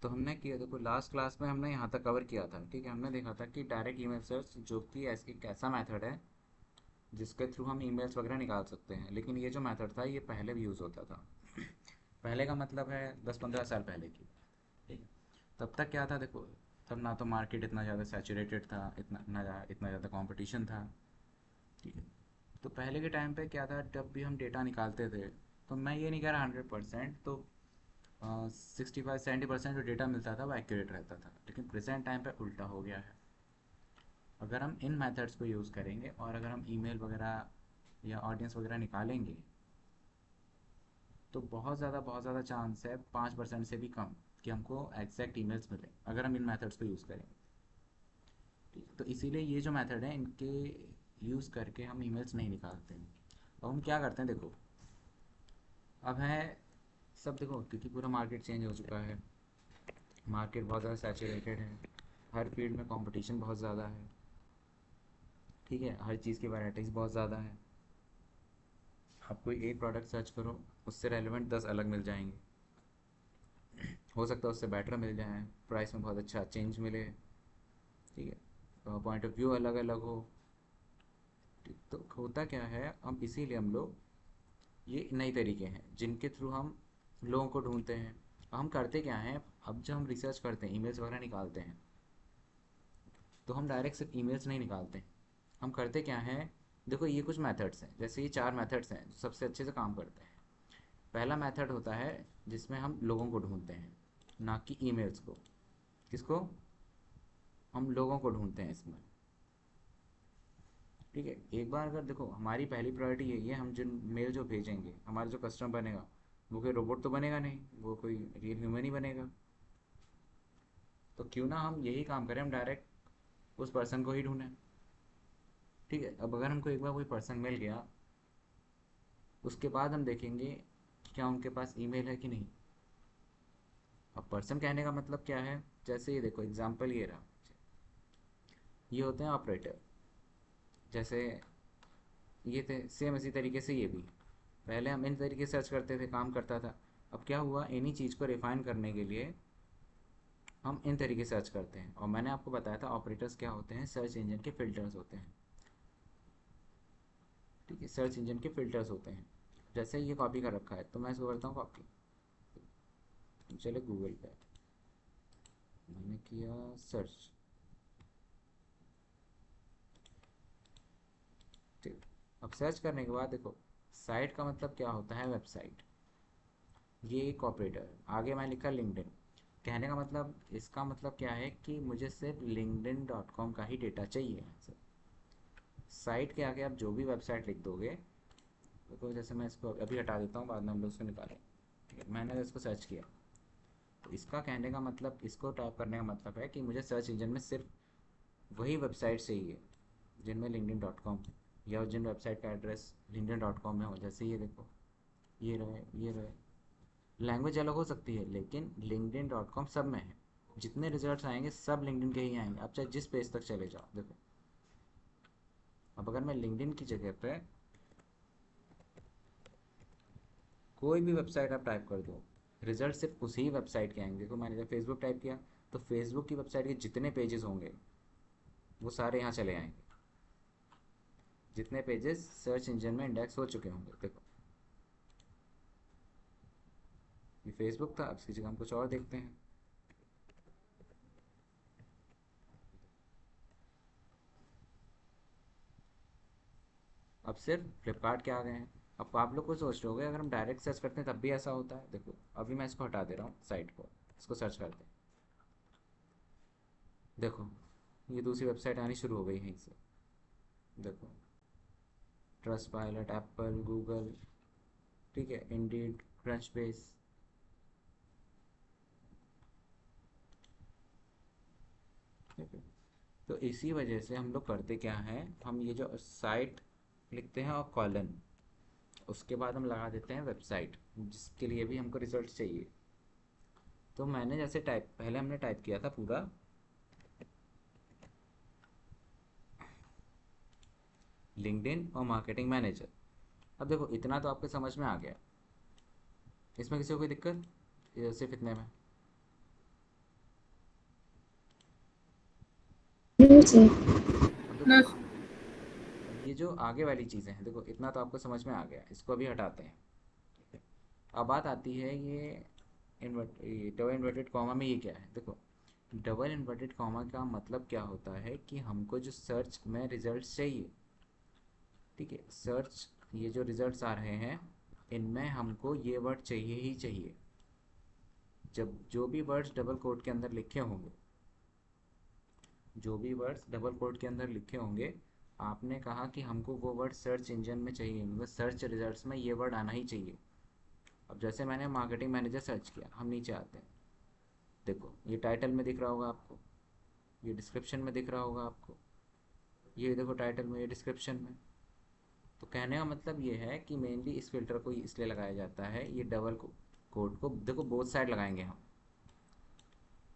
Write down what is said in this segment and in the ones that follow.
तो हमने किया, देखो लास्ट क्लास में हमने यहाँ तक कवर किया था, ठीक है। हमने देखा था कि डायरेक्ट ईमेल सर्च जो कि ऐसे एक ऐसा मेथड है जिसके थ्रू हम ईमेल्स वगैरह निकाल सकते हैं, लेकिन ये जो मेथड था ये पहले भी यूज़ होता था। पहले का मतलब है 10-15 साल पहले की, ठीक है। तब तक क्या था देखो, तब ना तो मार्केट इतना ज़्यादा सैचुरेटेड था, इतना ज़्यादा कंपटीशन था, ठीक है। तो पहले के टाइम पे क्या था, जब भी हम डेटा निकालते थे, तो मैं ये नहीं कह रहा 100%, तो 65-70% जो डेटा मिलता था वो एक्यूरेट रहता था, लेकिन प्रेजेंट टाइम पे उल्टा हो गया है। अगर हम इन मेथड्स को यूज़ करेंगे और अगर हम ईमेल वगैरह या ऑडियंस वगैरह निकालेंगे, तो बहुत ज़्यादा चांस है, 5% से भी कम, कि हमको एग्जैक्ट ईमेल्स मिले अगर हम इन मेथड्स को यूज़ करेंगे, ठीक है। तो इसीलिए ये जो मेथड है इनके यूज़ करके हम ईमेल्स नहीं निकालते हैं। अब हम क्या करते हैं देखो, अब है सब देखो, क्योंकि पूरा मार्केट चेंज हो चुका है, मार्केट बहुत ज़्यादा सैचुरेटेड है, हर फील्ड में कंपटीशन बहुत ज़्यादा है, ठीक है। हर चीज़ की वैराइटीज़ बहुत ज़्यादा है। आप कोई एक प्रोडक्ट सर्च करो, उससे रेलिवेंट 10 अलग मिल जाएंगे, हो सकता है उससे बेटर मिल जाए, प्राइस में बहुत अच्छा चेंज मिले, ठीक है। पॉइंट ऑफ व्यू अलग अलग हो, ठीक। तो होता क्या है, हम इसीलिए हम लोग, ये नए तरीके हैं जिनके थ्रू हम लोगों को ढूंढते हैं। हम करते क्या हैं, अब जब हम रिसर्च करते हैं, ईमेल्स वगैरह निकालते हैं, तो हम डायरेक्ट सिर्फ ईमेल्स नहीं निकालते। हम करते क्या हैं, देखो ये कुछ मेथड्स हैं, जैसे ये 4 मेथड्स हैं जो सबसे अच्छे से काम करते हैं। पहला मेथड होता है जिसमें हम लोगों को ढूंढते हैं, ना कि ईमेल्स को। किसको? हम लोगों को ढूंढते हैं इसमें, ठीक है। एक बार अगर देखो, हमारी पहली प्रायोरिटी यही है, हम जिन मेल जो भेजेंगे, हमारा जो कस्टमर बनेगा वो कोई रोबोट तो बनेगा नहीं, वो कोई रियल ह्यूमन ही बनेगा। तो क्यों ना हम यही काम करें, हम डायरेक्ट उस पर्सन को ही ढूंढें, ठीक है। अब अगर हमको एक बार कोई पर्सन मिल गया, उसके बाद हम देखेंगे कि क्या उनके पास ईमेल है कि नहीं। अब पर्सन कहने का मतलब क्या है, जैसे ये देखो एग्जांपल ये रहा, ये होते हैं ऑपरेटर। जैसे ये थे, सेम इसी तरीके से ये भी, पहले हम इन तरीके से सर्च करते थे, काम करता था। अब क्या हुआ, इन्हीं चीज़ को रिफाइन करने के लिए हम इन तरीके से सर्च करते हैं। और मैंने आपको बताया था ऑपरेटर्स क्या होते हैं, सर्च इंजन के फिल्टर्स होते हैं, ठीक है। सर्च इंजन के फिल्टर्स होते हैं। जैसे ये कॉपी कर रखा है, तो मैं इसको करता हूँ कॉपी, चले गूगल पे, मैंने किया सर्च, ठीक। अब सर्च करने के बाद देखो, साइट का मतलब क्या होता है, वेबसाइट। ये एक ऑपरेटर, आगे मैं लिखा लिंक्डइन। कहने का मतलब, इसका मतलब क्या है कि मुझे सिर्फ linkedin.com का ही डेटा चाहिए। साइट के आगे आप जो भी वेबसाइट लिख दोगे, तो जैसे मैं इसको अभी हटा देता हूँ, बाद में हम लोग इसको निकालें, ठीक है। मैंने इसको सर्च किया, तो इसका कहने का मतलब, इसको टाइप करने का मतलब है कि मुझे सर्च इंजन में सिर्फ वही वेबसाइट चाहिए जिनमें linkedin.com, या जिन वेबसाइट का एड्रेस linkedin.com में हो। जैसे ये देखो, ये रहे, लैंग्वेज अलग हो सकती है लेकिन linkedin.com सब में है। जितने रिजल्ट्स आएंगे सब लिंक्डइन के ही आएंगे, आप चाहे जिस पेज तक चले जाओ देखो। अब अगर मैं लिंक्डइन की जगह पे कोई भी वेबसाइट आप टाइप कर दो, रिजल्ट सिर्फ उसी वेबसाइट के आएंगे। देखो मैंने जब फेसबुक टाइप किया, तो फेसबुक की वेबसाइट के जितने पेजेस होंगे वो सारे यहाँ चले आएंगे, जितने पेजेस सर्च इंजन में इंडेक्स हो चुके होंगे। देखो ये फेसबुक था, अब इसकी जगह हम कुछ और देखते हैं। अब सिर्फ फ्लिपकार्ट के आ गए हैं। अब आप लोग को सोच रहे होगे, अगर हम डायरेक्ट सर्च करते हैं तब भी ऐसा होता है। देखो अभी मैं इसको हटा दे रहा हूँ साइट को, इसको सर्च करते हैं, देखो ये दूसरी वेबसाइट आनी शुरू हो गई यहीं से। देखो, ट्रस्ट पायलट, एप्पल, गूगल, ठीक है, इंडीड, क्रंच बेस, ठीक है। तो इसी वजह से हम लोग करते क्या हैं, हम ये जो साइट लिखते हैं और कॉलन, उसके बाद हम लगा देते हैं वेबसाइट, जिसके लिए भी हमको रिजल्ट चाहिए। तो मैंने जैसे टाइप, पहले हमने टाइप किया था पूरा लिंक्डइन और मार्केटिंग मैनेजर। अब देखो इतना तो आपके समझ में आ गया, इसमें किसी को कोई दिक्कत, ये सिर्फ इतने में? जी। अब देखो, अब ये जो आगे वाली चीज़ें हैं, देखो इतना तो आपको समझ में आ गया, इसको अभी हटाते हैं। ठीक है, अब बात आती है ये डबल इन्वर्टेड कॉमा में ये क्या है। देखो, डबल इन्वर्टेड कॉमा का मतलब क्या होता है कि हमको जो सर्च में रिजल्ट्स चाहिए, ठीक है, सर्च ये जो रिजल्ट्स आ रहे हैं इनमें हमको ये वर्ड चाहिए ही चाहिए। जब जो भी वर्ड्स डबल कोट के अंदर लिखे होंगे, जो भी वर्ड्स डबल कोट के अंदर लिखे होंगे, आपने कहा कि हमको वो वर्ड सर्च इंजन में चाहिए, मतलब सर्च रिजल्ट्स में ये वर्ड आना ही चाहिए। अब जैसे मैंने मार्केटिंग मैनेजर सर्च किया, हम नीचे आते हैं, देखो ये टाइटल में दिख रहा होगा आपको, ये डिस्क्रिप्शन में दिख रहा होगा आपको, ये देखो टाइटल में, ये डिस्क्रिप्शन में। तो कहने का मतलब ये है कि मेनली इस फिल्टर को इसलिए लगाया जाता है, ये डबल कोट को देखो बोथ साइड लगाएंगे हम,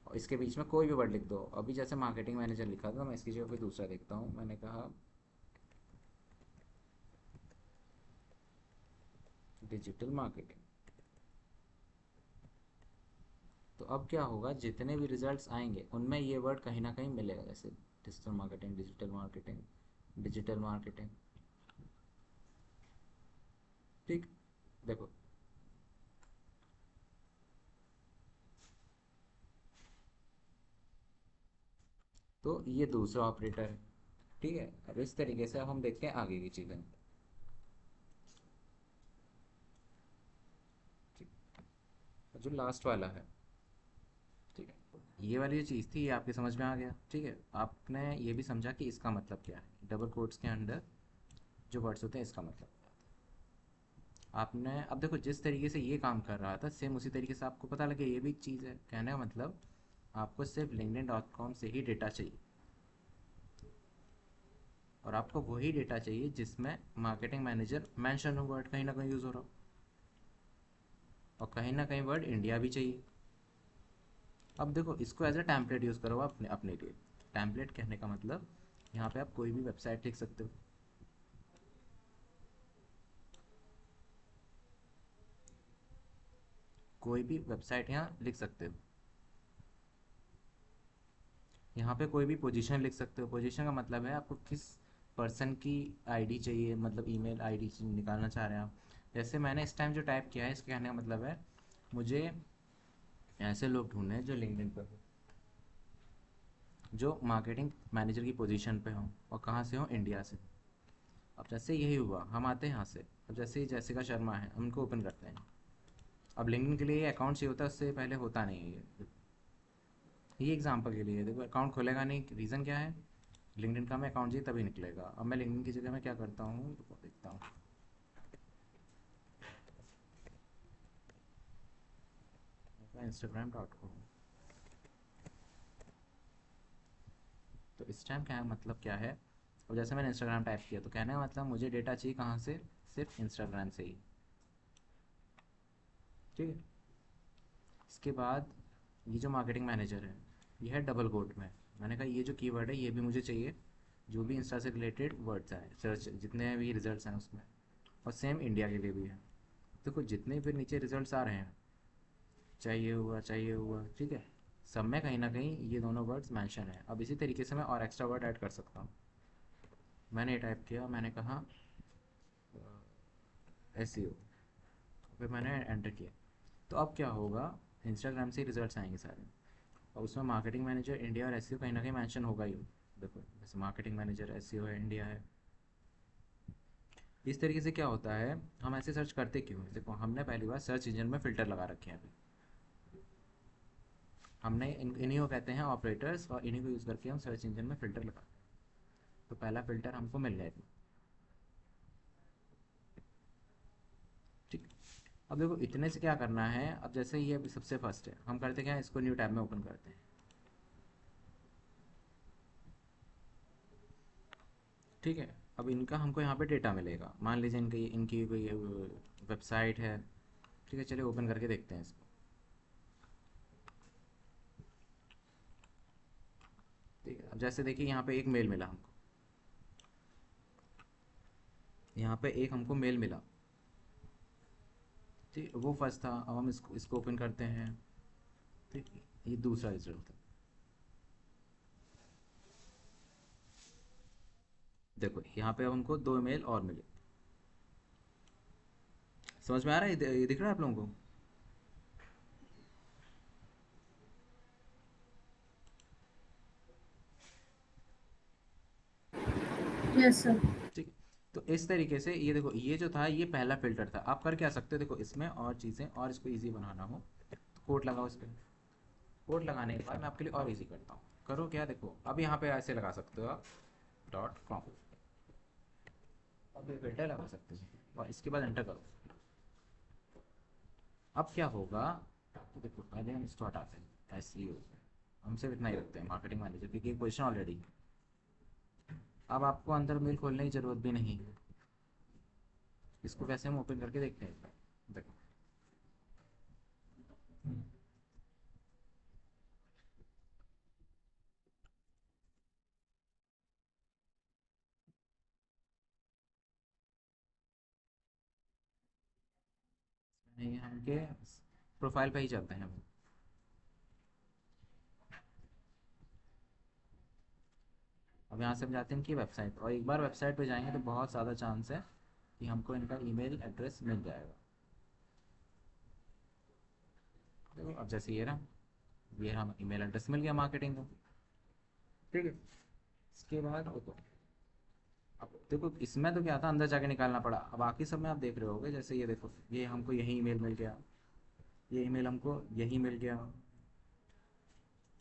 और इसके बीच में कोई भी वर्ड लिख दो। अभी जैसे मार्केटिंग मैनेजर लिखा था, मैं इसकी जगह कोई दूसरा देखता हूँ, मैंने कहा डिजिटल मार्केटिंग। तो अब क्या होगा, जितने भी रिजल्ट्स आएंगे उनमें ये वर्ड कहीं ना कहीं मिलेगा, जैसे digital marketing, digital marketing, digital marketing. ठीक, देखो, तो ये दूसरा ऑपरेटर है। ठीक है, अब इस तरीके से अब हम देखते हैं आगे की चीज़ें। ठीक, जो लास्ट वाला है, ठीक है, ये वाली जो चीज़ थी ये आपके समझ में आ गया। ठीक है, आपने ये भी समझा कि इसका मतलब क्या है, डबल कोट्स के अंदर जो वर्ड्स होते हैं इसका मतलब क्या होता है। आपने अब देखो जिस तरीके से ये काम कर रहा था, सेम उसी तरीके से आपको पता लगे ये भी एक चीज़ है। कहने का मतलब आपको सिर्फ linkedin.com से ही डेटा चाहिए, और आपको वही डेटा चाहिए जिसमें मार्केटिंग मैनेजर मैंशन हो, वर्ड कहीं ना कहीं यूज़ हो रहा हो, और कहीं ना कहीं वर्ड इंडिया भी चाहिए। अब देखो इसको एज अ टैम्पलेट यूज़ करो अपने अपने लिए। टैम्पलेट कहने का मतलब यहाँ पे आप कोई भी वेबसाइट लिख सकते हो, कोई भी वेबसाइट यहाँ लिख सकते हो। यहाँ पे कोई भी पोजीशन लिख सकते हो। पोजीशन का मतलब है आपको किस पर्सन की आईडी चाहिए, मतलब ईमेल आईडी निकालना चाह रहे हैं आप। जैसे मैंने इस टाइम जो टाइप किया है, इसके कहने का मतलब है मुझे ऐसे लोग ढूंढने हैं जो लिंक्डइन पर हो, जो मार्केटिंग मैनेजर की पोजीशन पे हो, और कहाँ से हो, इंडिया से। अब जैसे यही हुआ, हम आते हैं यहाँ से। अब जैसे ही जैसिका शर्मा है, हम उनको ओपन करते हैं। अब लिंक्डइन के लिए ये अकाउंट चाहिए होता है, उससे पहले होता नहीं है ये एग्जाम्पल के लिए देखो, अकाउंट खोलेगा नहीं, रीज़न क्या है, लिंक्डइन का मैं अकाउंट चाहिए तभी निकलेगा। अब मैं लिंक्डइन की जगह मैं क्या करता हूँ, तो देखता हूँ, instagram.com। तो इस टाइम क्या है, मतलब क्या है, और जैसे मैंने इंस्टाग्राम टाइप किया, तो कहने का मतलब मुझे डेटा चाहिए कहाँ से, सिर्फ इंस्टाग्राम से ही। ठीक है, इसके बाद ये जो मार्केटिंग मैनेजर है, ये है डबल कोट में। मैंने कहा ये जो कीवर्ड है ये भी मुझे चाहिए, जो भी इंस्टा से रिलेटेड वर्ड्स हैं, सर्च जितने भी रिजल्ट्स हैं उसमें, और सेम इंडिया के लिए भी है। देखो जितने भी नीचे रिजल्ट्स आ रहे हैं, चाहिए हुआ, चाहिए हुआ, ठीक है, सब में कहीं ना कहीं ये दोनों वर्ड्स मेंशन है। अब इसी तरीके से मैं और एक्स्ट्रा वर्ड ऐड कर सकता हूँ। मैंने ये टाइप किया, मैंने कहा एस सी ओ, फिर मैंने एंटर किया। तो अब क्या होगा, इंस्टाग्राम से रिजल्ट्स आएंगे सारे, और उसमें मार्केटिंग मैनेजर इंडिया और एस सी ओ कहीं ना कहीं मैंशन होगा ही। देखो जैसे मार्केटिंग मैनेजर एस सी ओ है, इंडिया है। इस तरीके से क्या होता है, हम ऐसे सर्च करते क्यों हैं, देखो हमने पहली बार सर्च इंजन में फ़िल्टर लगा रखे हैं अभी। हमने इन्हीं को कहते हैं ऑपरेटर्स, और इन्हीं को यूज़ करके हम सर्च इंजन में फ़िल्टर लगा। तो पहला फ़िल्टर हमको मिल जाएगा। ठीक, अब देखो इतने से क्या करना है, अब जैसे ये अभी सबसे फर्स्ट है, हम करते क्या है, इसको न्यू टैब में ओपन करते हैं। ठीक है, अब इनका हमको यहाँ पे डेटा मिलेगा, मान लीजिए इनकी इनकी कोई वेबसाइट है। ठीक है, चलिए ओपन करके देखते हैं इसको। ठीक है, अब जैसे देखिए यहाँ पे एक मेल मिला हमको, यहाँ पे एक हमको मेल मिला। ठीक, वो फर्स्ट था, अब हम इसको ओपन करते हैं। ठीक, ये दूसरा रिजल्ट था। देखो यहाँ पे हमको 2 ईमेल और मिले। समझ में आ रहा है? ये दिख रहा है आप लोगों को? Yes sir. ठीक है। तो इस तरीके से ये देखो, ये जो था ये पहला फिल्टर था। आप कर क्या सकते हो, देखो इसमें और चीज़ें और इसको ईजी बनाना हो तो कोड लगाओ इस पर। कोड लगाने के बाद मैं आपके लिए और ईजी करता हूँ। करो क्या, देखो अब यहाँ पे ऐसे लगा सकते हो आप .com। अब ये फिल्टर लगा सकते हो और इसके बाद एंटर करो। अब क्या होगा, तो देखो पहले हम इसको हटाते हैं SEO। हम सिर्फ इतना ही रखते हैं मार्केटिंग मैनेजर, क्योंकि एक पोजिशन ऑलरेडी है। अब आपको अंदर मेल खोलने की ज़रूरत भी नहीं है। इसको वैसे हम ओपन करके देखते हैं। देखो ये हम के प्रोफाइल पे ही चलते हैं हम। अब यहाँ से हम जाते हैं इनकी वेबसाइट, और एक बार वेबसाइट पे जाएंगे तो बहुत ज़्यादा चांस है कि हमको इनका ईमेल एड्रेस मिल जाएगा। देखो अब जैसे ये हम ईमेल एड्रेस मिल गया मार्केटिंग का। ठीक है। इसके बाद देखो, अब देखो इसमें तो क्या था, अंदर जाके निकालना पड़ा। अब बाकी सब में आप देख रहे होगे, जैसे ये देखो ये हमको यही ईमेल मिल गया, ये ईमेल हमको यही मिल गया,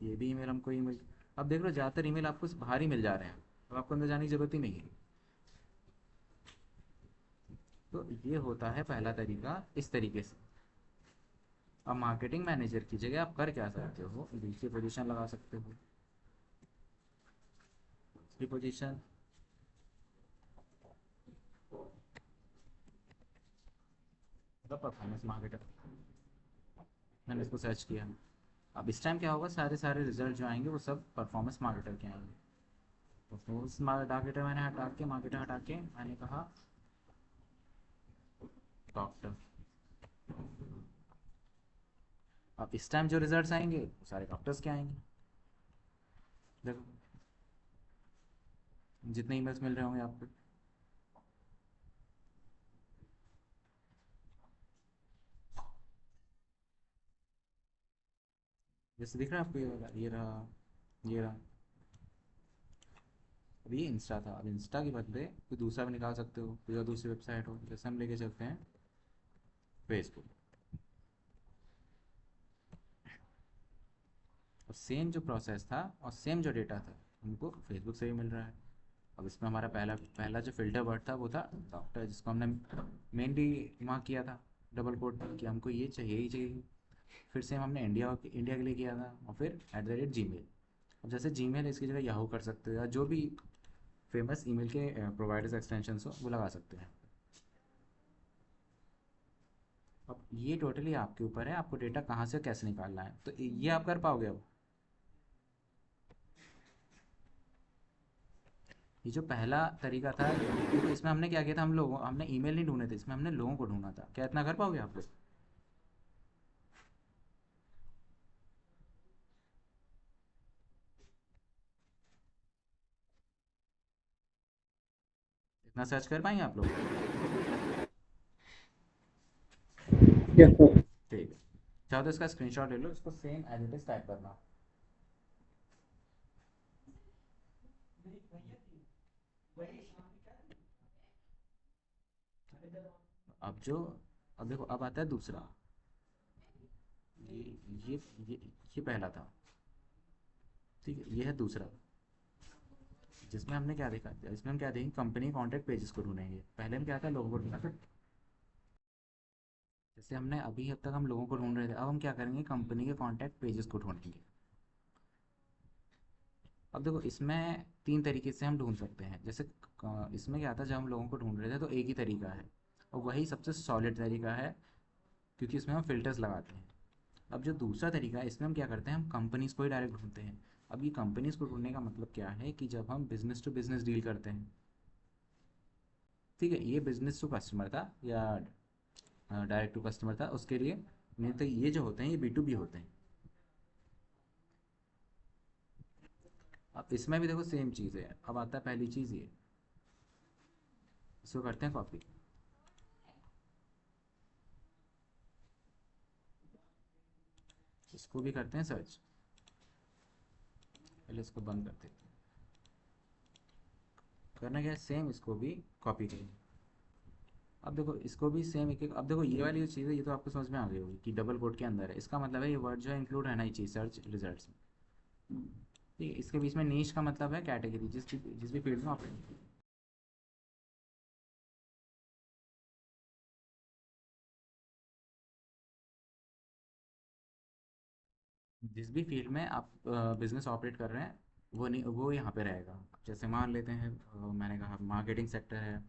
ये भी ईमेल हमको ईमेल। अब देख लो ज़्यादातर ईमेल आपको बाहर ही मिल जा रहे हैं। अब आपको अंदर जाने की ज़रूरत ही नहीं है। तो ये होता है पहला तरीका, इस तरीके से। अब मार्केटिंग मैनेजर की जगह आप कर क्या सकते हो, दूसरी पोजीशन लगा सकते हो। दूसरी पोजीशन, मतलब परफॉर्मेंस मार्केटर। मैंने इसको सर्च किया। अब इस टाइम क्या होगा, सारे सारे रिजल्ट जो आएंगे वो सब परफॉर्मेंस मार्केटर के आएंगे। परफॉर्मेंस मार्केटर मैंने हटा के, मार्केटर हटा के मैंने कहा डॉक्टर। अब इस टाइम जो रिजल्ट्स आएंगे वो सारे डॉक्टर्स के आएंगे। देखो जितने ईमेल्स मिल रहे होंगे आपको। जैसे दिख रहा है आपको, ये वाला, ये रहा, ये रहा। अब ये इंस्टा था, अब इंस्टा के बदले कोई दूसरा भी निकाल सकते हो, कोई और दूसरी वेबसाइट हो। जैसे हम लेके चलते हैं फेसबुक। और सेम जो प्रोसेस था और सेम जो डेटा था हमको फेसबुक से भी मिल रहा है। अब इसमें हमारा पहला पहला जो फिल्टर वर्ड था वो था डॉक्टर, जिसको हमने मेनली वहाँ किया था डबल कोट कि हमको ये चाहिए ही चाहिए। फिर सेम हमने इंडिया के लिए किया था, और फिर @Gmail। अब जैसे Gmail इसकी जगह याहू कर सकते हो, या जो भी फेमस ईमेल के प्रोवाइडर्स एक्सटेंशन हो वो लगा सकते हैं। अब ये टोटली आपके ऊपर है, आपको डेटा कहाँ से कैसे निकालना है, तो ये आप कर पाओगे। अब ये जो पहला तरीका था, देखो इसमें हमने क्या किया था, हमने ईमेल नहीं ढूंढे थे, इसमें हमने लोगों को ढूंढना था। क्या इतना कर पाओगे आप लोग? इतना सर्च कर पाएंगे आप लोग? Yes sir. ठीक है। चाहो तो इसका स्क्रीनशॉट ले लो, इसको same as it is type करना। अब जो, अब देखो अब आता है दूसरा। ये ये ये ये पहला था। ठीक है, ये है दूसरा, जिसमें हमने क्या देखा, इसमें हम क्या देखेंगे, कंपनी कॉन्टैक्ट पेजेस को ढूंढेंगे। पहले हम क्या था, लोगों को ढूंढा था। जैसे हमने अभी अब तक हम लोगों को ढूंढ रहे थे, अब हम क्या करेंगे, कंपनी के कॉन्टैक्ट पेजेस को ढूंढेंगे। अब देखो इसमें 3 तरीके से हम ढूंढ सकते हैं। जैसे इसमें क्या था, जब हम लोगों को ढूंढ रहे थे तो एक ही तरीका है, और वही सबसे सॉलिड तरीका है, क्योंकि इसमें हम फिल्टर्स लगाते हैं। अब जो दूसरा तरीका है, इसमें हम क्या करते हैं, हम कंपनीज़ को ही डायरेक्ट ढूंढते हैं। अब ये कंपनीज़ को ढूंढने का मतलब क्या है, कि जब हम बिजनेस टू बिजनेस डील करते हैं, ठीक है, ये बिजनेस टू कस्टमर था या डायरेक्ट टू कस्टमर था, उसके लिए नहीं तो ये जो होते हैं ये B2B होते हैं। अब इसमें भी देखो सेम चीज़ है। अब आता है पहली चीज़ ये, इसको करते हैं कॉपी, इसको भी करते हैं सर्च, पहले इसको बंद करते हैं। करना क्या है, सेम इसको भी कॉपी करेंगे। अब देखो इसको भी सेम एक एक, अब देखो ये वाली जो चीज़ है ये तो आपको समझ में आ गई होगी कि डबल कोट के अंदर है, इसका मतलब है ये वर्ड जो है इंक्लूड रहना ही चाहिए सर्च रिजल्ट्स में। ठीक है, इसके बीच में नीश का मतलब है कैटेगरी, जिस भी फील्ड में आप, जिस भी फील्ड में आप बिजनेस ऑपरेट कर रहे हैं वो नहीं, वो यहाँ पे रहेगा। जैसे मान लेते हैं मैंने कहा मार्केटिंग सेक्टर है,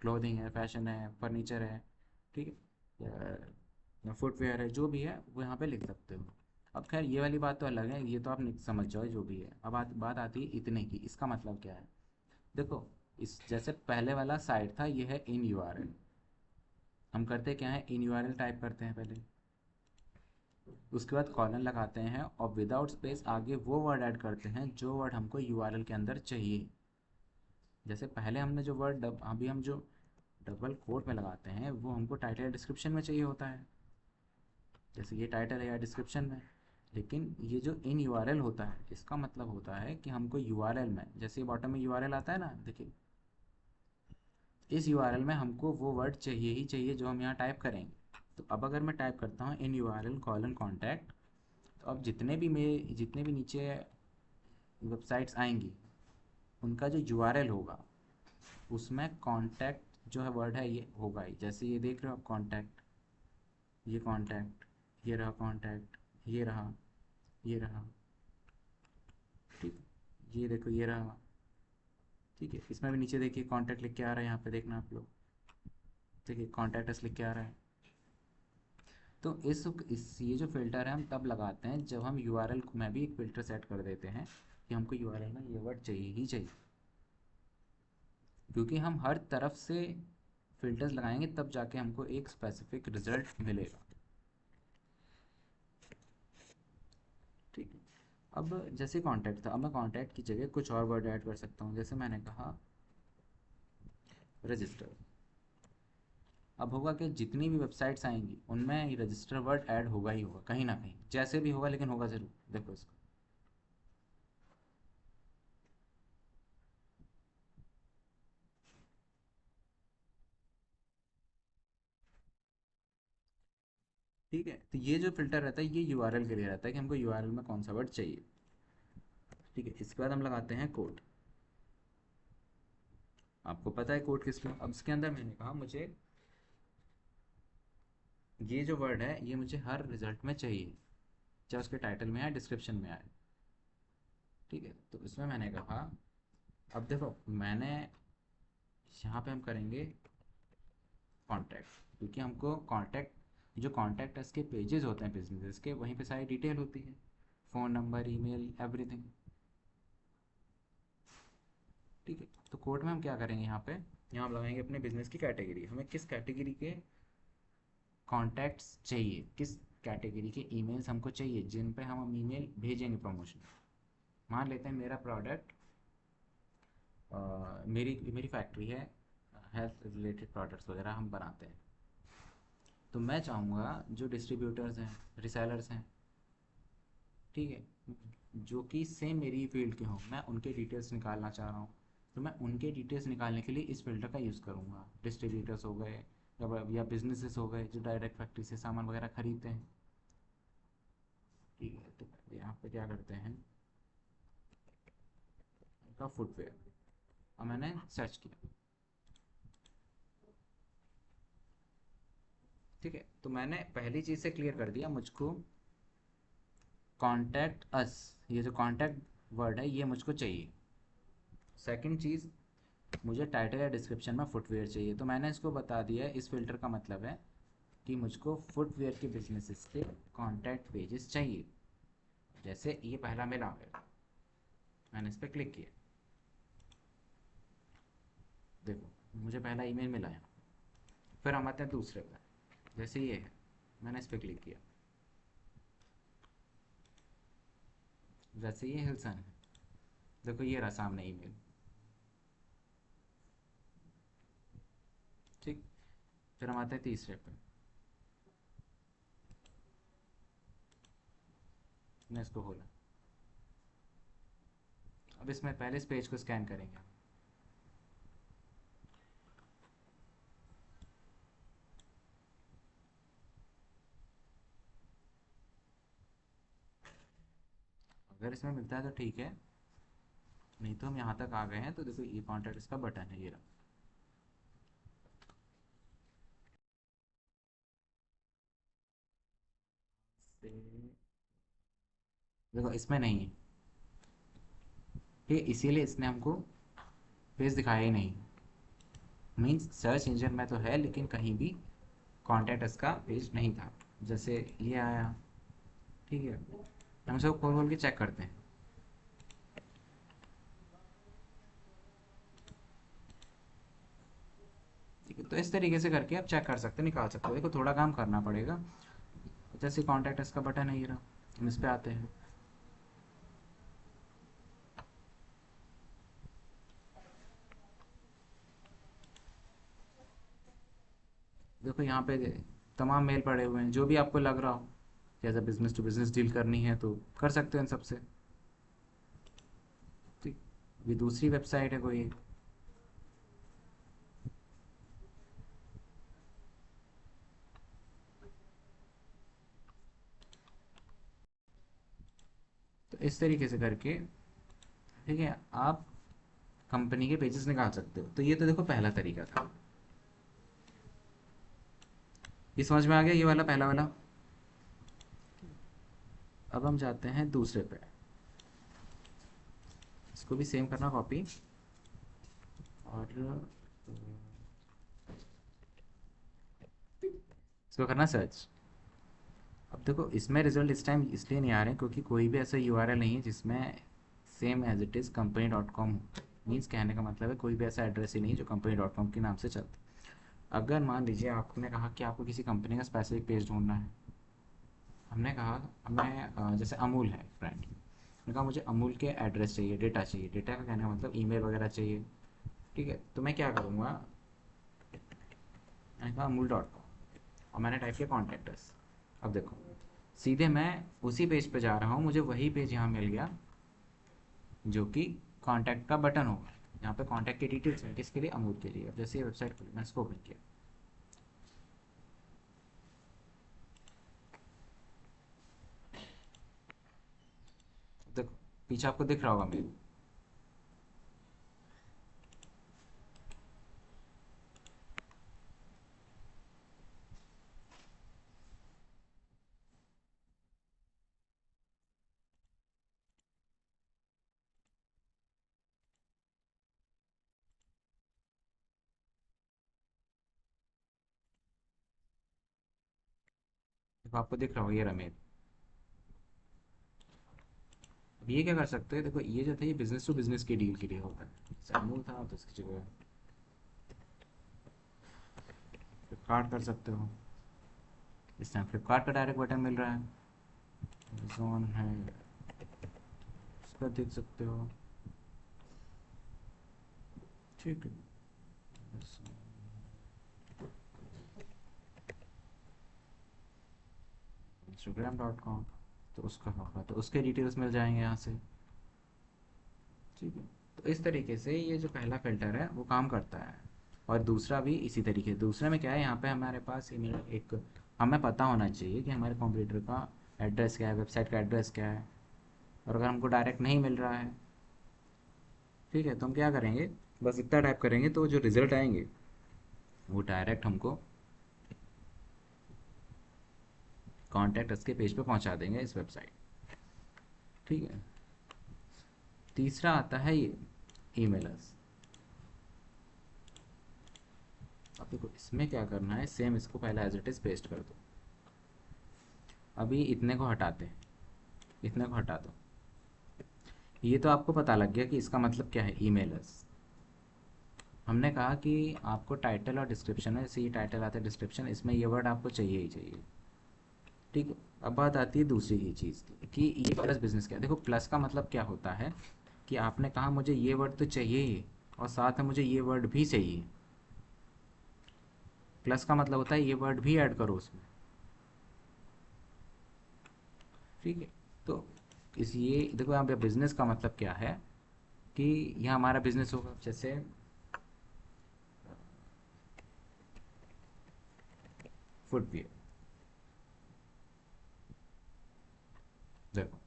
क्लोथिंग है, फैशन है, फर्नीचर है, ठीक है, या फुटवेयर है, जो भी है वो यहाँ पे लिख सकते हो। अब खैर ये वाली बात तो अलग है, ये तो आप समझ जाओ जो भी है। अब बात आती है इतने की, इसका मतलब क्या है। देखो इस जैसे पहले वाला साइट था, ये है इन यूआरएल। हम करते क्या है, इन यूआरएल टाइप करते हैं पहले, उसके बाद कॉलन लगाते हैं और विदाउट स्पेस आगे वो वर्ड ऐड करते हैं जो वर्ड हमको यूआरएल के अंदर चाहिए। जैसे पहले हमने जो वर्ड अभी हम जो डबल कोट में लगाते हैं वो हमको टाइटल या डिस्क्रिप्शन में चाहिए होता है, जैसे ये टाइटल है या डिस्क्रिप्शन में। लेकिन ये जो इन यूआरएल होता है इसका मतलब होता है कि हमको यूआरएल में, जैसे बॉटम में यूआरएल आता है ना, देखिए इस यूआरएल में हमको वो वर्ड चाहिए ही चाहिए जो हम यहाँ टाइप करेंगे। तो अब अगर मैं टाइप करता हूँ इन यूआरएल कॉलन कॉन्टैक्ट, तो अब जितने भी नीचे वेबसाइट्स आएंगी उनका जो यूआरएल होगा उसमें कॉन्टैक्ट जो है वर्ड है ये होगा ही। जैसे ये देख रहे हो आप कॉन्टैक्ट, ये कॉन्टैक्ट, ये रहा कॉन्टैक्ट, ये रहा, ये रहा, ठीक, ये देखो ये रहा, ठीक है। इसमें भी नीचे देखिए कॉन्टैक्ट लिख के आ रहा है, यहाँ पे देखना आप लोग, देखिए कॉन्टैक्ट लिख के आ रहा है। तो इस ये जो फ़िल्टर है हम तब लगाते हैं जब हम यूआरएल में भी एक फ़िल्टर सेट कर देते हैं कि हमको यूआरएल में ये वर्ड चाहिए ही चाहिए। क्योंकि हम हर तरफ से फ़िल्टर्स लगाएंगे तब जाके हमको एक स्पेसिफिक रिजल्ट मिलेगा। ठीक है, अब जैसे कॉन्टैक्ट था, अब मैं कॉन्टैक्ट की जगह कुछ और वर्ड ऐड कर सकता हूँ। जैसे मैंने कहा रजिस्टर। अब होगा कि जितनी भी वेबसाइट्स आएंगी उनमें ये रजिस्टर वर्ड ऐड होगा ही होगा कहीं ना कहीं, जैसे भी होगा लेकिन होगा ज़रूर। देखो इसको, ठीक है। तो ये जो फ़िल्टर रहता है ये यूआरएल के लिए रहता है कि हमको यूआरएल में कौन सा वर्ड चाहिए। ठीक है, इसके बाद हम लगाते हैं कोड। आपको पता है कोड किस लिए, अब इसके अंदर मैंने कहा मुझे ये जो वर्ड है ये मुझे हर रिजल्ट में चाहिए, चाहे उसके टाइटल में आए डिस्क्रिप्शन में आए। ठीक है, तो इसमें मैंने कहा, अब देखो मैंने यहाँ पे हम करेंगे कॉन्टैक्ट, क्योंकि हमको कॉन्टैक्ट, जो कॉन्टैक्ट अस के पेजेस होते हैं बिजनेस के, वहीं पे सारी डिटेल होती है, फ़ोन नंबर, ईमेल, एवरीथिंग। ठीक है, तो कोड में हम क्या करेंगे, यहाँ हम लगाएंगे अपने बिजनेस की कैटेगरी, हमें किस कैटेगरी के कॉन्टैक्ट्स चाहिए, किस कैटेगरी के ईमेल्स हमको चाहिए जिन पे हम ईमेल भेजेंगे प्रमोशन। मान लेते हैं मेरा प्रोडक्ट, मेरी मेरी फैक्ट्री है, हेल्थ रिलेटेड प्रोडक्ट्स वगैरह हम बनाते हैं। तो मैं चाहूँगा जो डिस्ट्रीब्यूटर्स हैं, रिसेलर्स हैं, ठीक है, जो कि सेम मेरी फील्ड के हों, मैं उनके डिटेल्स निकालना चाह रहा हूँ। तो मैं उनके डिटेल्स निकालने के लिए इस फ़िल्टर का यूज़ करूँगा। डिस्ट्रीब्यूटर्स हो गए या बिजनेसेस हो गए जो डायरेक्ट फैक्ट्री से सामान वगैरह खरीदते हैं। ठीक है, तो यहाँ पे क्या करते हैं, उनका फुटवेयर, और मैंने सर्च किया। ठीक है, तो मैंने पहली चीज़ से क्लियर कर दिया मुझको कॉन्टैक्ट अस, ये जो कॉन्टैक्ट वर्ड है ये मुझको चाहिए। सेकंड चीज़, मुझे टाइटल या डिस्क्रिप्शन में फुटवेयर चाहिए, तो मैंने इसको बता दिया है, इस फिल्टर का मतलब है कि मुझको फुटवेयर के बिजनेसेस के कॉन्टैक्ट पेजेस चाहिए। जैसे ये पहला मेल आ गया, मैंने इस पर क्लिक किया, देखो मुझे पहला ईमेल मिला है। फिर हम आते हैं दूसरे पर, जैसे ये है, मैंने इस पर क्लिक किया, जैसे ये हिल्सन है, देखो ये रहा सामने ईमेल। फिर हम आते हैं तीसरे पे। मैं इसको खोला। अब इसमें पहले इस पेज को स्कैन करेंगे। अगर इसमें मिलता है तो ठीक है, नहीं तो हम यहाँ तक आ गए हैं। तो देखो ये कॉन्टैक्ट इसका बटन है, ये रहा। देखो इसमें नहीं है, ठीक है, इसीलिए इसने हमको पेज दिखाया ही नहीं। मीन्स सर्च इंजन में तो है लेकिन कहीं भी कॉन्टैक्ट इसका पेज नहीं था। जैसे ये आया, ठीक है, हम सब खोल खोल के चेक करते हैं। ठीक है, तो इस तरीके से करके आप चेक कर सकते हैं, निकाल सकते हो। देखो थोड़ा काम करना पड़ेगा। जैसे कॉन्टैक्ट इसका बटन है, ये रहा, हम इस पे आते हैं। देखो यहाँ पे तमाम मेल पड़े हुए हैं, जो भी आपको लग रहा हो कि as a business to business deal करनी है तो कर सकते हो इन सबसे। ठीक, ये दूसरी वेबसाइट है कोई। तो इस तरीके से करके, ठीक है, आप कंपनी के पेजेस निकाल सकते हो। तो ये तो देखो पहला तरीका था। ये समझ में आ गया, ये वाला पहला वाला। अब हम जाते हैं दूसरे पे। इसको भी सेम करना, कॉपी, और इसको करना सर्च। अब देखो इसमें रिजल्ट इस टाइम इसलिए नहीं आ रहे हैं क्योंकि कोई भी ऐसा यूआरएल नहीं है जिसमें same as it is company dot com हो। मीन्स कहने का मतलब है कोई भी ऐसा एड्रेस ही नहीं जो कंपनी डॉट कॉम के नाम से चलता है। अगर मान लीजिए आपने कहा कि आपको किसी कंपनी का स्पेसिफिक पेज ढूंढना है, हमने कहा हमें जैसे अमूल है ब्रांड, मैंने कहा मुझे अमूल के एड्रेस चाहिए, डेटा चाहिए। डेटा का कहने का मतलब ईमेल वगैरह चाहिए। ठीक है, तो मैं क्या करूँगा, मैंने कहा अमूल डॉट कॉम और मैंने टाइप किया कॉन्टैक्टस। अब देखो सीधे मैं उसी पेज पे जा रहा हूँ, मुझे वही पेज यहाँ मिल गया जो कि कॉन्टैक्ट का बटन होगा। यहाँ पे कॉन्टैक्ट की डिटेल्स है, किसके लिए, अमूल के लिए। अब जैसे ये वेबसाइट खुली, मैं इसको ओपन किया, देखो पीछे आपको दिख रहा होगा मेरे। देखो आपको दिख रहा होगा, ये रहा मेल। अब ये क्या कर सकते हैं, देखो ये जो था ये बिजनेस टू बिजनेस की डील के लिए होता है। जैसे अमूल था तो इसकी जगह फ्लिपकार्ट कर सकते हो। इस टाइम फ्लिपकार्ट का डायरेक्ट बटन मिल रहा है। अमेजोन है, इसका देख सकते हो। ठीक है, इंस्टाग्राम डॉट कॉम, तो उसका होगा तो उसके डिटेल्स मिल जाएंगे यहाँ से। ठीक है, तो इस तरीके से ये जो पहला फ़िल्टर है वो काम करता है। और दूसरा भी इसी तरीके, दूसरे में क्या है, यहाँ पे हमारे पास ईमेल एक, हमें पता होना चाहिए कि हमारे कंप्यूटर का एड्रेस क्या है, वेबसाइट का एड्रेस क्या है। और अगर हमको डायरेक्ट नहीं मिल रहा है, ठीक है, तो हम क्या करेंगे, बस इतना टाइप करेंगे तो जो रिज़ल्ट आएंगे वो डायरेक्ट हमको कॉन्टैक्ट अस के पेज पे पहुंचा देंगे, इस वेबसाइट। ठीक है, तीसरा आता है ये ईमेलर्स। अब देखो इसमें क्या करना है, सेम इसको पहले एज इट इज़ पेस्ट कर दो। अभी इतने को हटाते हैं, इतने को हटा दो। ये तो आपको पता लग गया कि इसका मतलब क्या है, ईमेलर्स। हमने कहा कि आपको टाइटल और डिस्क्रिप्शन है, जैसे ये टाइटल आता है, डिस्क्रिप्शन, इसमें ये वर्ड आपको चाहिए ही चाहिए। ठीक है, अब बात आती है दूसरी ही चीज़ की कि ये प्लस बिजनेस क्या है। देखो प्लस का मतलब क्या होता है कि आपने कहा मुझे ये वर्ड तो चाहिए ही और साथ में मुझे ये वर्ड भी चाहिए। प्लस का मतलब होता है ये वर्ड भी ऐड करो उसमें, ठीक है। तो इस ये देखो यहाँ पे बिजनेस का मतलब क्या है कि यहाँ हमारा बिजनेस होगा, जैसे फुटवियर, देखो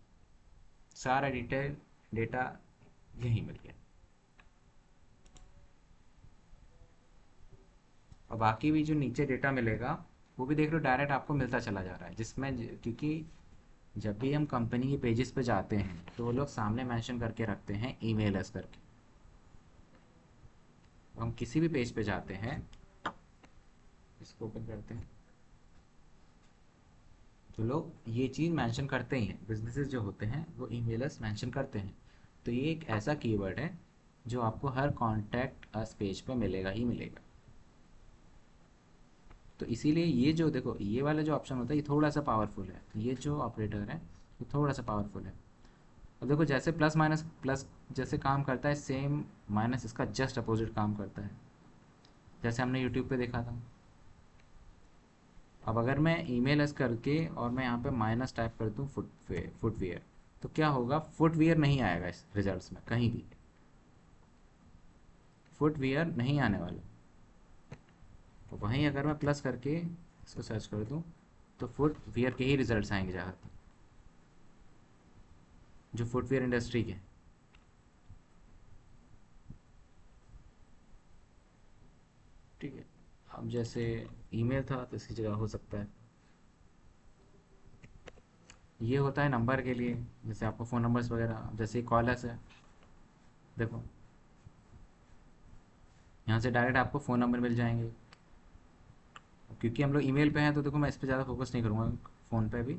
सारा डिटेल डेटा यहीं मिल गया। और बाकी भी जो नीचे डेटा मिलेगा वो भी देख लो डायरेक्ट आपको मिलता चला जा रहा है, जिसमें क्योंकि जब भी हम कंपनी के पेजेस पे जाते हैं तो वो लोग सामने मेंशन करके रखते हैं ईमेल एस करके। हम किसी भी पेज पे जाते हैं, इसको ओपन करते हैं, तो लोग ये चीज़ मेंशन करते ही हैं, बिजनेसेस जो होते हैं वो ईमेलर्स मेंशन करते हैं। तो ये एक ऐसा कीवर्ड है जो आपको हर कॉन्टैक्ट अस पेज पे मिलेगा ही मिलेगा। तो इसीलिए ये जो देखो ये वाला जो ऑप्शन होता है ये थोड़ा सा पावरफुल है, ये जो ऑपरेटर है ये थोड़ा सा पावरफुल है। अब देखो जैसे प्लस माइनस प्लस जैसे काम करता है, सेम माइनस इसका जस्ट अपोजिट काम करता है, जैसे हमने यूट्यूब पे देखा था। अब अगर मैं ईमेल एस करके और मैं यहाँ पे माइनस टाइप कर दूँ फुटवेयर, तो क्या होगा, फुटवियर नहीं आएगा इस रिजल्ट्स में कहीं भी, फुटवियर नहीं आने वाला। तो वहीं अगर मैं प्लस करके इसको सर्च कर दूँ तो फुटवियर के ही रिजल्ट्स आएंगे ज़्यादातर, जो फुटवियर इंडस्ट्री के। ठीक है। अब जैसे ईमेल था तो इसकी जगह हो सकता है ये होता है नंबर के लिए, जैसे आपको फ़ोन नंबर्स वगैरह, जैसे कॉलर्स है, देखो यहाँ से डायरेक्ट आपको फ़ोन नंबर मिल जाएंगे। क्योंकि हम लोग ईमेल पे हैं तो देखो मैं इस पर ज़्यादा फोकस नहीं करूँगा, फ़ोन पे भी।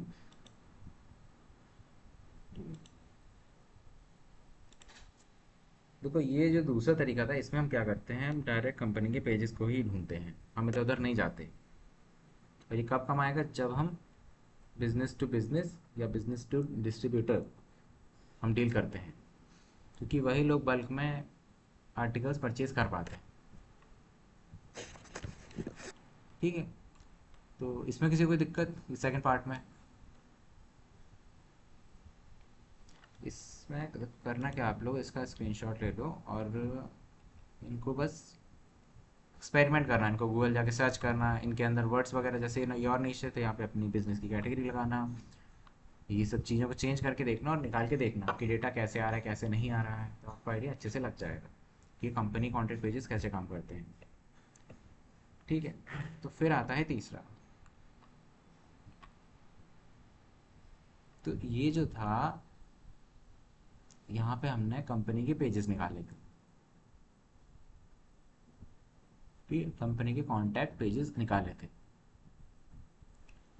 देखो ये जो दूसरा तरीका था इसमें हम क्या करते हैं, हम डायरेक्ट कंपनी के पेजेस को ही ढूंढते हैं, हम इधर उधर नहीं जाते। और ये कब काम आएगा, जब हम बिजनेस टू बिजनेस या बिजनेस टू डिस्ट्रीब्यूटर हम डील करते हैं, क्योंकि वही लोग बल्क में आर्टिकल्स परचेज कर पाते हैं। ठीक है। तो इसमें किसी को कोई दिक्कत इस सेकंड पार्ट में? इसमें करना क्या, आप लोग इसका स्क्रीनशॉट ले लो और इनको बस एक्सपेरिमेंट करना, इनको गूगल जाके सर्च करना, इनके अंदर वर्ड्स वगैरह जैसे योर निश है तो यहाँ पे अपनी बिजनेस की कैटेगरी लगाना, ये सब चीज़ों को चेंज करके देखना और निकाल के देखना कि डेटा कैसे आ रहा है कैसे नहीं आ रहा है, तो आपको आइडिया अच्छे से लग जाएगा कि कंपनी कॉन्टेंट पेजेस कैसे काम करते हैं। ठीक है। तो फिर आता है तीसरा। तो ये जो था, यहाँ पे हमने कंपनी के पेजेस निकाले थे, फिर कंपनी के कॉन्टैक्ट पेजेस निकाले थे।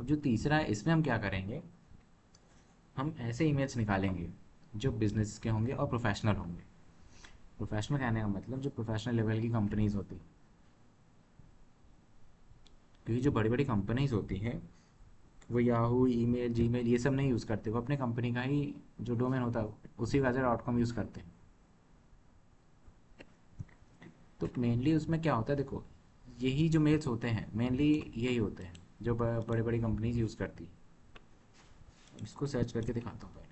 अब जो तीसरा है इसमें हम क्या करेंगे, हम ऐसे ईमेल्स निकालेंगे जो बिजनेस के होंगे और प्रोफेशनल होंगे। प्रोफेशनल कहने का मतलब जो प्रोफेशनल लेवल की कंपनीज होती, क्योंकि जो बड़ी बड़ी कंपनीज होती हैं वो याहू ईमेल जीमेल ये सब नहीं यूज़ करते, वो अपने कंपनी का ही जो डोमेन होता है उसी wazir.com यूज़ करते हैं। तो मेनली उसमें क्या होता है, देखो यही जो मेल्स होते हैं मेनली यही होते हैं जो बड़े बड़ी कंपनीज यूज़ करती है। इसको सर्च करके दिखाता हूँ पहले,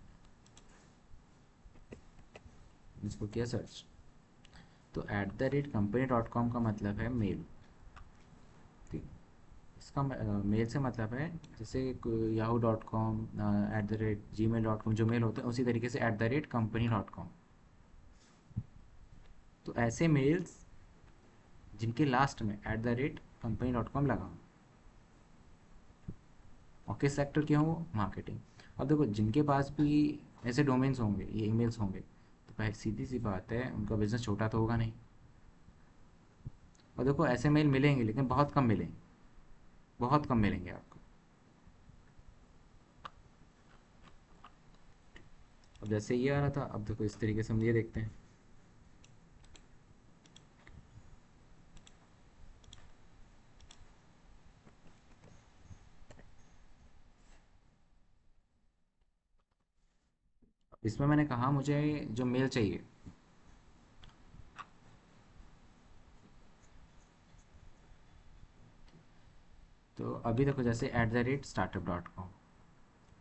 इसको किया सर्च, तो @company.com का मतलब है मेल। ठीक। इसका मेल से मतलब है जैसे yahoo.com @gmail.com जो मेल होते हैं उसी तरीके से @company.com। तो ऐसे मेल्स जिनके लास्ट में @company.com लगा हो और किस सेक्टर के हों, मार्केटिंग। अब देखो जिनके पास भी ऐसे डोमेन्स होंगे ये ईमेल्स होंगे तो भाई सीधी सी बात है उनका बिजनेस छोटा तो होगा नहीं। और देखो ऐसे मेल मिलेंगे लेकिन बहुत कम मिलेंगे, बहुत कम मिलेंगे आपको। अब जैसे ये आ रहा था, अब देखो इस तरीके से हम ये देखते हैं। इसमें मैंने कहा मुझे जो मेल चाहिए, अभी देखो जैसे @startup.com।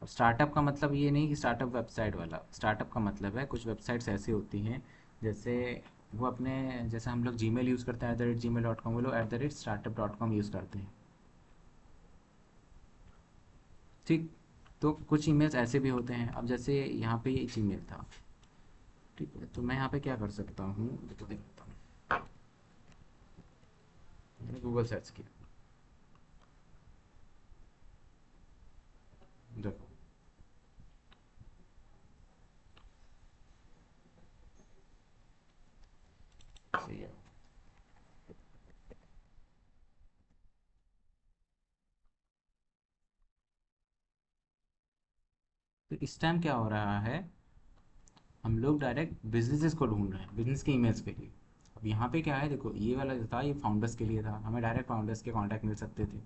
अब स्टार्टअप का मतलब ये नहीं कि स्टार्टअप वेबसाइट वाला, स्टार्टअप का मतलब है कुछ वेबसाइट्स ऐसी होती हैं जैसे वो अपने, जैसे हम लोग जीमेल यूज़ करते हैं @gmail.com, वो लोग @startup.com यूज़ करते हैं। ठीक। तो कुछ ईमेल्स ऐसे भी होते हैं। अब जैसे यहाँ पे ये जीमेल था, ठीक है, तो मैं यहाँ पे क्या कर सकता हूँ, तो देखता हूँ, मैंने गूगल सर्च किया, देखो सही है। तो इस टाइम क्या हो रहा है, हम लोग डायरेक्ट बिजनेसेस को ढूंढ रहे हैं, बिजनेस के ईमेल्स के लिए। अब यहाँ पे क्या है, देखो ये वाला जो था ये फाउंडर्स के लिए था, हमें डायरेक्ट फाउंडर्स के कांटेक्ट मिल सकते थे।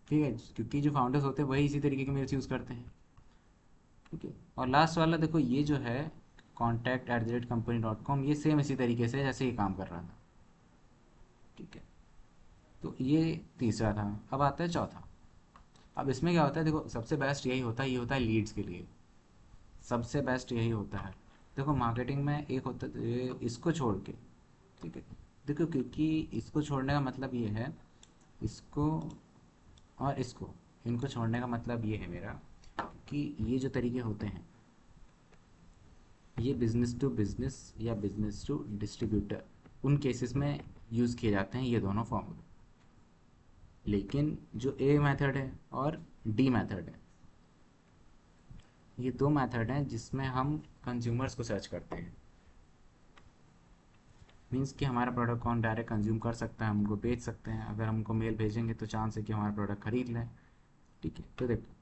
ठीक है, क्योंकि जो फाउंडर्स होते हैं वही इसी तरीके के मेल्स यूज़ करते हैं। ठीक है, और लास्ट वाला देखो ये जो है contact@company.com, ये सेम इसी तरीके से जैसे ये काम कर रहा था। ठीक है, तो ये तीसरा था। अब आता है चौथा। अब इसमें क्या होता है, देखो सबसे बेस्ट यही होता है, ये होता है लीड्स के लिए, सबसे बेस्ट यही होता है। देखो मार्केटिंग में एक होता है इसको छोड़ के, ठीक है, देखो क्योंकि इसको छोड़ने का मतलब ये है, इसको और इसको, इनको छोड़ने का मतलब ये है मेरा कि ये जो तरीके होते हैं ये बिज़नेस टू बिज़नेस या बिज़नेस टू डिस्ट्रीब्यूटर, उन केसेस में यूज़ किए जाते हैं ये दोनों फॉर्मूले। लेकिन जो ए मेथड है और डी मेथड है, ये दो मेथड हैं जिसमें हम कंज्यूमर्स को सर्च करते हैं। मीन्स कि हमारा प्रोडक्ट कौन डायरेक्ट कंज्यूम कर सकता है, हम उनको बेच सकते हैं, अगर हमको मेल भेजेंगे तो चांस है कि हमारा प्रोडक्ट खरीद लें। ठीक है, तो देखो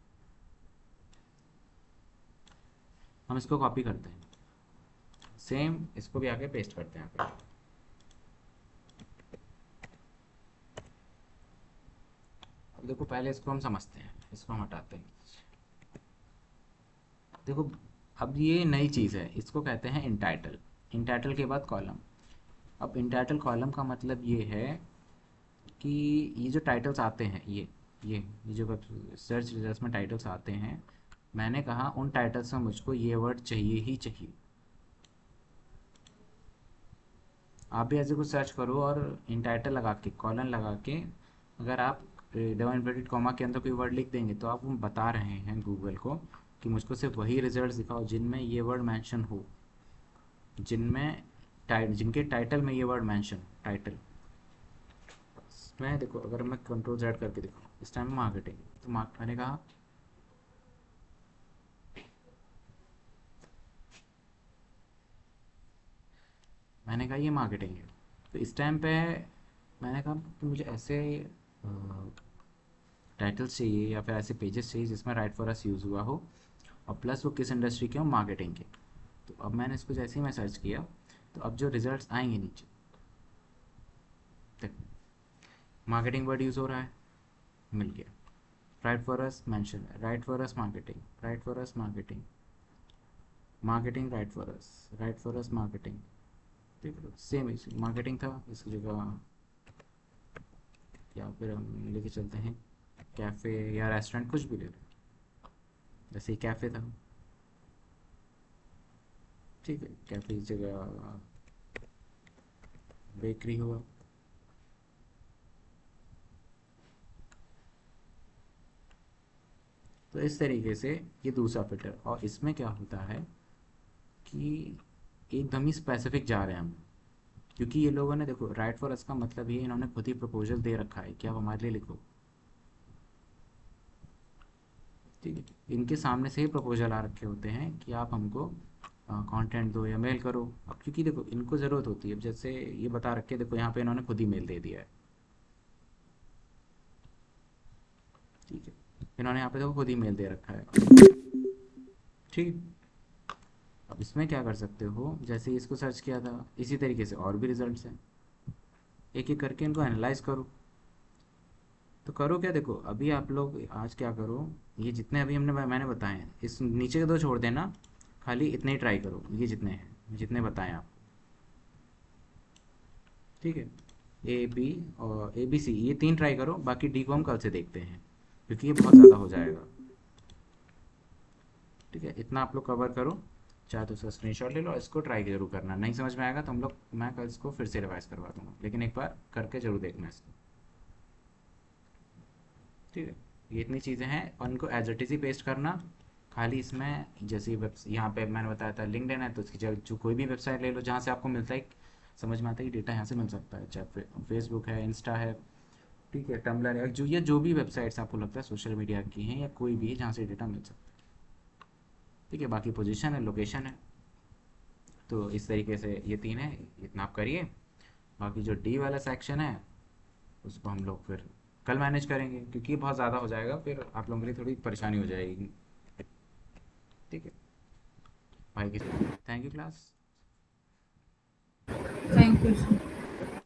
हम इसको कॉपी करते हैं, सेम इसको भी आके पेस्ट करते हैं यहाँ पे। अब देखो पहले इसको हम समझते हैं, इसको हम हटाते हैं। देखो अब ये नई चीज़ है, इसको कहते हैं इंटाइटल। इंटाइटल के बाद कॉलम। अब इंटाइटल कॉलम का मतलब ये है कि ये जो टाइटल्स आते हैं, ये जो सर्च रिजल्ट्स में टाइटल्स आते हैं, मैंने कहा उन टाइटल्स में मुझको ये वर्ड चाहिए ही चाहिए। आप भी ऐसे कुछ सर्च करो और इन टाइटल लगा के, कॉलन लगा के, अगर आप डबल इन्वर्टेड कॉमा के अंदर कोई वर्ड लिख देंगे तो आप बता रहे हैं गूगल को कि मुझको सिर्फ वही रिजल्ट्स दिखाओ जिनमें ये वर्ड मेंशन हो, जिनमें जिनके टाइटल में ये वर्ड मेंशन, टाइटल मैं देखो अगर मैं Ctrl Z करके देखूँ इस टाइम मार्केटिंग, तो मैंने कहा, ये मार्केटिंग है। तो इस टाइम पे मैंने कहा कि मुझे ऐसे टाइटल्स चाहिए या फिर ऐसे पेजेस चाहिए जिसमें राइट फॉर अस यूज़ हुआ हो, और प्लस वो किस इंडस्ट्री के हो, मार्केटिंग के। तो अब मैंने इसको जैसे ही मैं सर्च किया, तो अब जो रिजल्ट्स आएंगे नीचे, देखो मार्केटिंग वर्ड यूज़ हो रहा है, मिल गया। Right for us mention, right for us marketing, right for us marketing, marketing right for us, right for us marketing. देख लो सेम इसी मार्केटिंग था, इसकी जगह या फिर हम लेके चलते हैं कैफ़े या रेस्टोरेंट, कुछ भी ले लो, जैसे ही कैफ़े था। ठीक है, कैफ़े की जगह बेकरी हुआ। तो इस तरीके से ये दूसरा फिल्टर, और इसमें क्या होता है कि एकदम ही स्पेसिफिक जा रहे हैं हम, क्योंकि ये लोगों ने देखो राइट फॉर अस का मतलब ये इन्होंने खुद ही प्रपोजल दे रखा है कि आप हमारे लिए लिखो। ठीक है, इनके सामने से ही प्रपोजल आ रखे होते हैं कि आप हमको कंटेंट दो या मेल करो। अब क्योंकि देखो इनको ज़रूरत होती है, अब जैसे ये बता रखे, देखो यहाँ पे इन्होंने खुद ही मेल दे दिया है। ठीक है, इन्होंने यहाँ पे देखो खुद ही मेल दे रखा है। ठीक, अब इसमें क्या कर सकते हो, जैसे ही इसको सर्च किया था इसी तरीके से और भी रिजल्ट्स हैं, एक एक करके इनको एनालाइज करो। तो करो क्या, देखो अभी आप लोग आज क्या करो, ये जितने अभी मैंने बताए हैं इस नीचे के दो छोड़ देना, खाली इतने ही ट्राई करो, ये जितने हैं जितने बताएं आप। ठीक है, AB और ABC ये 3 ट्राई करो, बाकी D को हम कल से देखते हैं क्योंकि ये बहुत ज़्यादा हो जाएगा। ठीक है, इतना आप लोग कवर करो, चाहे तो उसका स्क्रीनशॉट ले लो और इसको ट्राई जरूर करना। नहीं समझ में आएगा तो मैं कल इसको फिर से रिवाइज करवा दूंगा, लेकिन एक बार करके जरूर देखना इसको। ठीक है, ये इतनी चीज़ें हैं और इनको एज इट इज़ ही पेस्ट करना। खाली इसमें जैसे वेब यहाँ पे मैंने बताया था लिंक्डइन है, तो उसकी जगह जो कोई भी वेबसाइट ले लो जहाँ से आपको मिलता है, समझ में आता है कि डेटा यहाँ से मिल सकता है, चाहे फेसबुक है, इंस्टा है, ठीक है, टम्बलर है, जो भी वेबसाइट्स आपको लगता है सोशल मीडिया की हैं या कोई भी है जहाँ से डेटा मिल सकता है। ठीक है, बाकी पोजीशन है, लोकेशन है, तो इस तरीके से ये 3 है, इतना आप करिए। बाकी जो डी वाला सेक्शन है उसको हम लोग फिर कल मैनेज करेंगे क्योंकि ये बहुत ज़्यादा हो जाएगा, फिर आप लोगों के लिए थोड़ी परेशानी हो जाएगी। ठीक है भाई, thank you class. Thank you, sir.